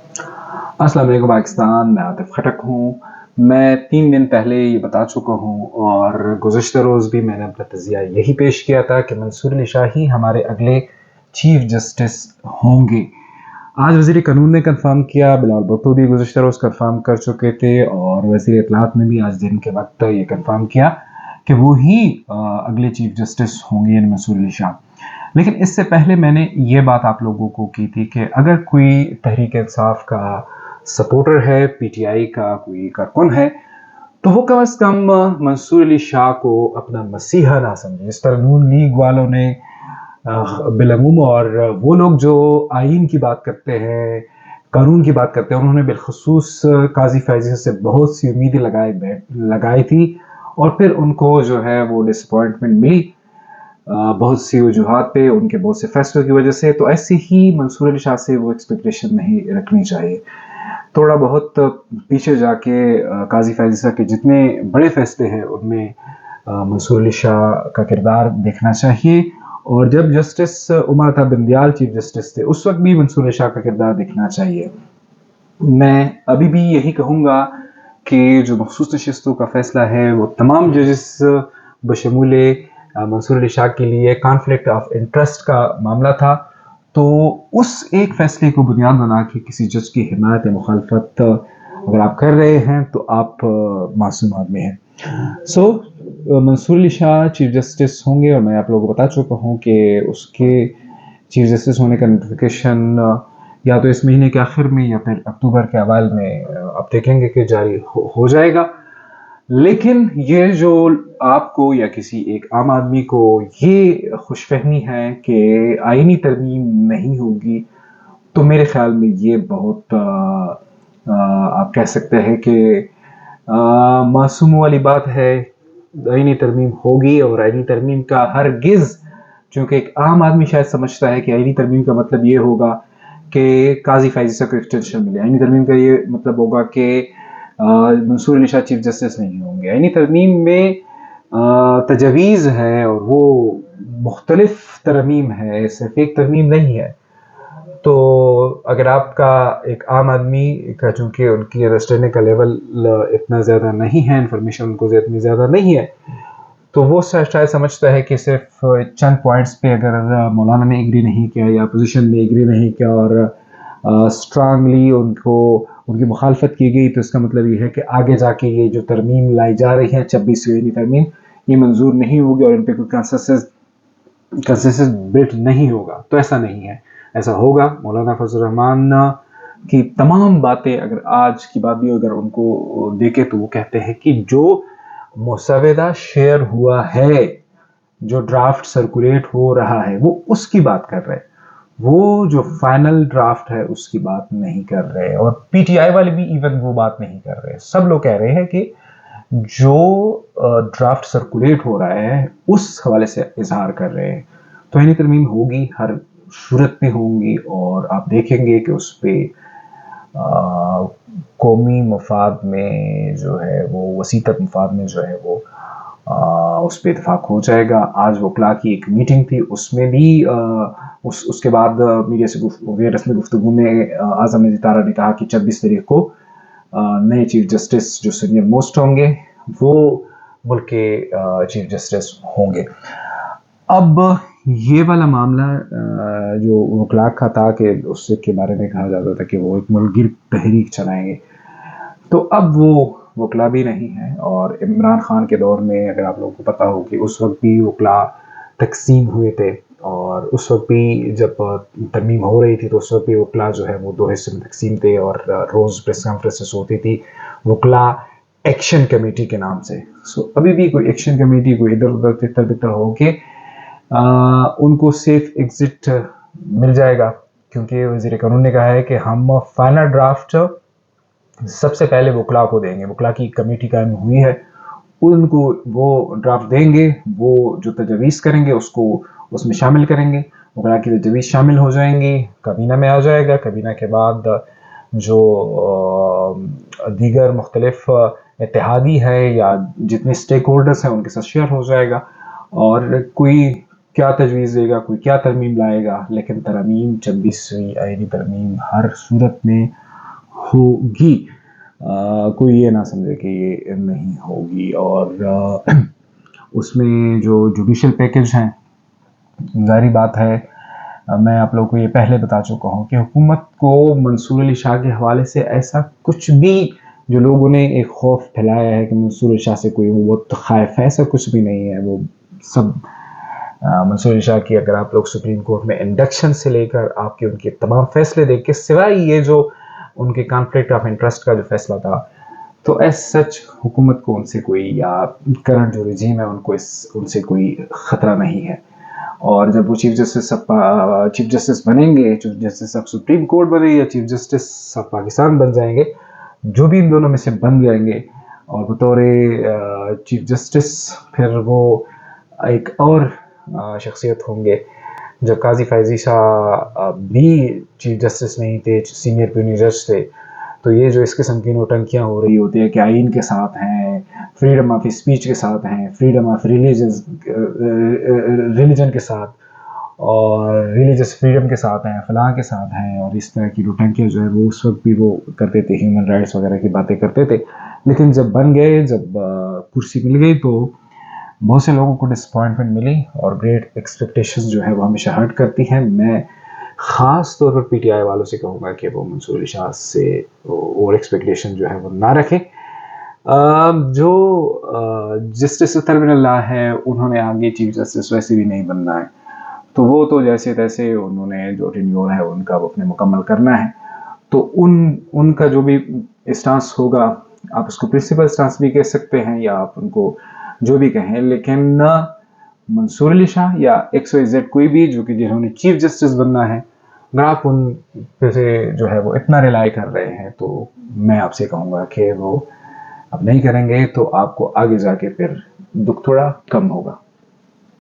السلام علیکم پاکستان، میں عاطف خٹک ہوں۔ میں 3 دن پہلے یہ بتا چکا ہوں اور گزشتہ روز بھی میں نے اپنا تجزیہ یہی پیش کیا تھا کہ منصور علی شاہ ہی ہمارے اگلے چیف جسٹس ہوں گے۔ آج وزیر قانون نے کنفرم کیا، بلال بھٹو بھی گزشتہ روز کنفرم کر چکے تھے اور وزیر اطلاعات نے بھی آج دن کے وقت یہ کنفرم کیا کہ وہی اگلے چیف جسٹس ہوں گے، یعنی منصور علی شاہ۔ لیکن اس سے پہلے میں نے یہ بات آپ لوگوں کو کی تھی کہ اگر کوئی تحریک انصاف کا سپورٹر ہے، پی ٹی آئی کا کوئی کارکن ہے، تو وہ کم از کم منصور علی شاہ کو اپنا مسیحا نہ سمجھے، جس طرح نون لیگ والوں نے بالعموم اور وہ لوگ جو آئین کی بات کرتے ہیں، قانون کی بات کرتے ہیں، انہوں نے بالخصوص قاضی فیضی سے بہت سی امیدیں لگائی تھی اور پھر ان کو جو ہے وہ ڈسپوائنٹمنٹ ملی بہت سی وجوہات پہ، ان کے بہت سے فیصلوں کی وجہ سے۔ تو ایسے ہی منصور علی شاہ سے وہ ایکسپیکٹیشن نہیں رکھنی چاہیے۔ تھوڑا بہت پیچھے جا کے قاضی فیضی کے جتنے بڑے فیصلے ہیں ان میں منصور علی شاہ کا کردار دیکھنا چاہیے، اور جب justice Umar Ata Bandial chief justice تھے اس وقت بھی منصور علی شاہ کا کردار دیکھنا چاہیے۔ میں ابھی بھی یہی کہوں گا کہ جو مخصوص نشستوں کا فیصلہ ہے وہ تمام ججز بشمول منصور علی شاہ کے لیے کانفلکٹ آف انٹرسٹ کا معاملہ تھا، تو اس ایک فیصلے کو بنیاد بنا کے کسی جج کی حمایت یا مخالفت اگر آپ کر رہے ہیں تو آپ معصوم آدمی ہیں۔ منصور علی شاہ چیف جسٹس ہوں گے، اور میں آپ لوگوں کو بتا چکا ہوں کہ اس کے چیف جسٹس ہونے کا نوٹیفیکیشن یا تو اس مہینے کے آخر میں یا پھر اکتوبر کے اوائل میں آپ دیکھیں گے کہ جاری ہو جائے گا۔ لیکن یہ جو آپ کو یا کسی ایک عام آدمی کو یہ خوش فہمی ہے کہ آئینی ترمیم نہیں ہوگی، تو میرے خیال میں یہ بہت آپ کہہ سکتے ہیں کہ معصوم والی بات ہے۔ آئینی ترمیم ہوگی، اور آئینی ترمیم کا ہرگز، چونکہ ایک عام آدمی شاید سمجھتا ہے کہ آئینی ترمیم کا مطلب یہ ہوگا کہ قاضی فیضی کو ایکسٹینشن ملے، آئینی ترمیم کا یہ مطلب ہوگا کہ منصور علی شاہ چیف جسٹس نہیں ہوں گے۔ آئینی ترمیم میں تجاویز ہے اور وہ مختلف ترمیم ہے، صرف ایک ترمیم نہیں ہے۔ تو اگر آپ کا ایک عام آدمی کا، چونکہ ان کی انڈرسٹینڈنگ کا لیول اتنا زیادہ نہیں ہے، انفارمیشن ان کو اتنی زیادہ نہیں ہے، تو وہ شاید سمجھتا ہے کہ صرف چند پوائنٹس پہ اگر مولانا نے ایگری نہیں کیا یا اپوزیشن نے ایگری نہیں کیا اور اسٹرانگلی ان کی مخالفت کی گئی، تو اس کا مطلب یہ ہے کہ آگے جا کے یہ جو ترمیم لائی جا رہی ہے 26ویں ترمیم، یہ منظور نہیں ہوگی اور ان پہ کوئی کنسنسس بلڈ نہیں ہوگا۔ تو ایسا نہیں ہے، ایسا ہوگا۔ مولانا فضل الرحمان کی تمام باتیں، اگر آج کی بات بھی اگر ان کو دیکھے تو وہ کہتے ہیں کہ جو مسودہ شیئر ہوا ہے، جو ڈرافٹ سرکولیٹ ہو رہا ہے، وہ اس کی بات کر رہے ہیں، وہ جو فائنل ڈرافٹ ہے اس کی بات نہیں کر رہے، اور پی ٹی آئی والے بھی ایون وہ بات نہیں کر رہے۔ سب لوگ کہہ رہے ہیں کہ جو ڈرافٹ سرکولیٹ ہو رہا ہے اس حوالے سے اظہار کر رہے ہیں۔ تو آئینی ترمیم ہوگی، ہر صورت میں ہوں گی، اور آپ دیکھیں گے کہ اس پہ قومی مفاد میں جو ہے وہ وسیع تر مفاد میں جو ہے وہ اس پہ اتفاق ہو جائے گا۔ آج وکلاء کی ایک میٹنگ تھی، اس میں بھی اس کے بعد میڈیا سے رسمی گفتگو میں اعظم نظیر طارہ نے کہا کہ 26 تاریخ کو نئے چیف جسٹس جو سینئر موسٹ ہوں گے وہ ملک کے چیف جسٹس ہوں گے۔ اب یہ والا معاملہ جو وکلاء کا تھا کہ اس کے بارے میں کہا جاتا تھا کہ وہ ایک ملک گیر تحریک چلائیں گے، تو اب وہ وکلاء بھی نہیں ہیں، اور عمران خان کے دور میں اگر آپ لوگوں کو پتا ہو کہ اس وقت بھی وکلاء تقسیم ہوئے تھے، اور اس وقت بھی جب ترمیم ہو رہی تھی تو اس وقت بھی وکلاء جو ہے وہ 2 حصے میں تقسیم تھے، اور روز پریس کانفرنسز ہوتی تھی وکلاء ایکشن کمیٹی کے نام سے۔ ابھی بھی کوئی ایکشن کمیٹی کوئی ادھر ادھر تتر بتر ہو کے ان کو سیف ایگزٹ مل جائے گا، کیونکہ وزیر قانون نے کہا ہے کہ ہم فائنل ڈرافٹ سب سے پہلے وکلاء کو دیں گے۔ وکلاء کی کمیٹی قائم ہوئی ہے، ان کو وہ ڈرافٹ دیں گے، وہ جو تجاویز کریں گے اس کو اس میں شامل کریں گے، وکلاء کی تجاویز شامل ہو جائیں گی، کابینہ میں آ جائے گا، کابینہ کے بعد جو دیگر مختلف اتحادی ہے یا جتنے سٹیک ہولڈرز ہیں ان کے ساتھ شیئر ہو جائے گا، اور کوئی کیا تجویز دے گا، کوئی کیا ترمیم لائے گا، لیکن ترمیم 26ویں آئینی ترمیم ہر صورت میں ہوگی، کوئی یہ نہ سمجھے کہ یہ نہیں ہوگی. اور اس میں جو جوڈیشل پیکج ہیں، ظاہری بات ہے میں آپ لوگوں کو یہ پہلے بتا چکا ہوں کہ حکومت کو منصور علی شاہ کے حوالے سے ایسا کچھ بھی، جو لوگوں نے ایک خوف پھیلایا ہے کہ منصور علی شاہ سے کوئی وہ خائف ہے، ایسا کچھ بھی نہیں ہے. وہ سب منصور علی شاہ کی اگر آپ لوگ سپریم کورٹ میں انڈکشن سے لے کر آپ کے ان کے تمام فیصلے دیکھ کے، سوائے یہ جو ان کے کانفلکٹ آف انٹرسٹ کا جو فیصلہ تھا، تو ایس سچ حکومت کو ان سے کوئی، یا کرنٹ جو رجیم ہے ان کو ان سے کوئی خطرہ نہیں ہے. اور جب وہ چیف جسٹس بنیں گے، chief justice of supreme court بنے یا چیف جسٹس آف پاکستان بن جائیں گے، جو بھی ان دونوں میں سے بن جائیں گے، اور بطور چیف جسٹس پھر وہ ایک اور شخصیت ہوں گے. جب قاضی فائزی شاہ بھی چیف جسٹس نہیں تھے، سینئر پیونی جج تھے، تو یہ جو اس قسم کی نوٹنکیاں ہو رہی ہوتی ہیں کہ آئین کے ساتھ ہیں، فریڈم آف اسپیچ کے ساتھ ہیں، فریڈم آف ریلیجن کے ساتھ، اور ریلیجس فریڈم کے ساتھ ہیں، فلاں کے ساتھ ہیں، اور اس طرح کی نوٹنکیاں جو ہے وہ اس وقت بھی وہ کرتے تھے، ہیومن رائٹس وغیرہ کی باتیں کرتے تھے. لیکن جب بن گئے، جب کرسی مل گئی، تو بہت سے لوگوں کو ڈسپوائنٹمنٹ ملی، اور گریٹ ایکسپیکٹیشن جو ہے وہ ہمیشہ ہرٹ کرتی ہیں. میں خاص طور پر پی ٹی آئی والوں سے کہوں گا کہ وہ منصور علی شاہ سے اور ایکسپیکٹیشن جو ہے وہ نہ رکھیں. جو جسٹس ترمین اللہ ہے، انہوں نے آگے چیف جسٹس ویسے بھی نہیں بننا ہے، تو وہ تو جیسے تیسے انہوں نے جو رینیول ہے ان کا وہ اپنے مکمل کرنا ہے. تو ان کا جو بھی اسٹانس ہوگا، آپ اس کو پرنسپل اسٹانس بھی کہہ سکتے ہیں، یا آپ ان کو جو بھی کہیں، لیکن نہ منصور علی شاہ یا ایکس وائی زیڈ کوئی بھی جو کہ جنہوں نے چیف جسٹس بننا ہے، اگر آپ ان پہ سے جو ہے وہ اتنا ریلائی کر رہے ہیں، تو میں آپ سے کہوں گا کہ وہ اب نہیں کریں گے، تو آپ کو آگے جا کے پھر دکھ تھوڑا کم ہوگا.